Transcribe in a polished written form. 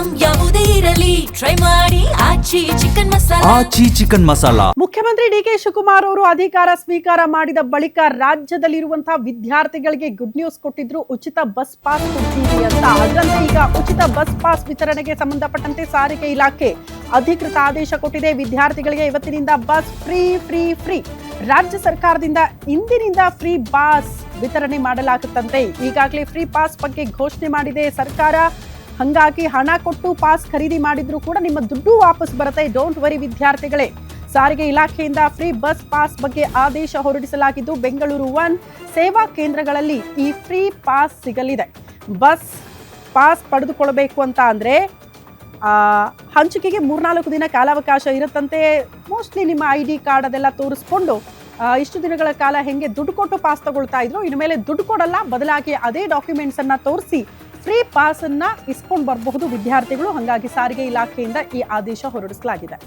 Item ಯಾವುದೇ ಇರಲಿ try ಮಾಡಿ ಆಚಿ ಚಿಕನ್ ಮಸಾಲಾ. ಮುಖ್ಯಮಂತ್ರಿ ಡಿಕೆ ಶಿವಕುಮಾರ್ ಅವರು ಅಧಿಕಾರ ಸ್ವೀಕಾರ ಮಾಡಿದ ಬಳಿಕ ರಾಜ್ಯದಲ್ಲಿರುವಂತಹ ವಿದ್ಯಾರ್ಥಿಗಳಿಗೆ ಗುಡ್ ನ್ಯೂಸ್ ಕೊಟ್ಟಿದ್ರು. ಉಚಿತ ಬಸ್ ಪಾಸ್ ಕೊಡ್ತೀವಿ ಅಂತ. ಅದರಂತೆ ಈಗ ಉಚಿತ ಬಸ್ ಪಾಸ್ ವಿತರಣೆಗೆ ಸಂಬಂಧಪಟ್ಟಂತೆ ಸಾರಿಗೆ ಇಲಾಖೆ ಅಧಿಕೃತ ಆದೇಶ ಕೊಟ್ಟಿದೆ. ವಿದ್ಯಾರ್ಥಿಗಳಿಗೆ ಇವತ್ತಿನಿಂದ ಬಸ್ ಫ್ರೀ ಫ್ರೀ ಫ್ರೀ. ರಾಜ್ಯ ಸರ್ಕಾರದಿಂದ ಇಂದಿನಿಂದ ಫ್ರೀ ಪಾಸ್ ವಿತರಣೆ ಮಾಡಲಾಗುತ್ತಂತೆ. ಈಗಾಗಲೇ ಫ್ರೀ ಪಾಸ್ ಬಗ್ಗೆ ಘೋಷಣೆ ಮಾಡಿದೆ ಸರ್ಕಾರ. ಹಂಗಾಗಿ ಹಣ ಕೊಟ್ಟು ಪಾಸ್ ಖರೀದಿ ಮಾಡಿದ್ರು ಕೂಡ ನಿಮ್ಮ ದುಡ್ಡು ವಾಪಸ್ ಬರುತ್ತೆ. ಡೋಂಟ್ ವರಿ ವಿದ್ಯಾರ್ಥಿಗಳೇ. ಸಾರಿಗೆ ಇಲಾಖೆಯಿಂದ ಫ್ರೀ ಬಸ್ ಪಾಸ್ ಬಗ್ಗೆ ಆದೇಶ ಹೊರಡಿಸಲಾಗಿದ್ದು ಬೆಂಗಳೂರು 1 ಸೇವಾ ಕೇಂದ್ರಗಳಲ್ಲಿ ಈ ಫ್ರೀ ಪಾಸ್ ಸಿಗಲಿದೆ. ಬಸ್ ಪಾಸ್ ಪಡೆದುಕೊಳ್ಳಬೇಕು ಅಂತ ಅಂದರೆ ಹಂಚಿಕೆಗೆ 3-4 ದಿನ ಕಾಲಾವಕಾಶ ಇರುತ್ತಂತೆ. ಮೋಸ್ಟ್ಲಿ ನಿಮ್ಮ ID ಕಾರ್ಡ್ ಅದೆಲ್ಲ ತೋರಿಸ್ಕೊಂಡು ಇಷ್ಟು ದಿನಗಳ ಕಾಲ ಹೆಂಗೆ ದುಡ್ಡು ಕೊಟ್ಟು ಪಾಸ್ ತಗೊಳ್ತಾ ಇದ್ರು, ಇನ್ನು ಮೇಲೆ ದುಡ್ಡು ಕೊಡಲ್ಲ, ಬದಲಾಗಿ ಅದೇ ಡಾಕ್ಯುಮೆಂಟ್ಸ್ ಅನ್ನ ತೋರಿಸಿ ಫ್ರೀ ಪಾಸ್ ಅನ್ನ ಇಸ್ಕೊಂಡು ಬರಬಹುದು ವಿದ್ಯಾರ್ಥಿಗಳು. ಹಾಗಾಗಿ ಸಾರಿಗೆ ಇಲಾಖೆಯಿಂದ ಈ ಆದೇಶ ಹೊರಡಿಸಲಾಗಿದೆ.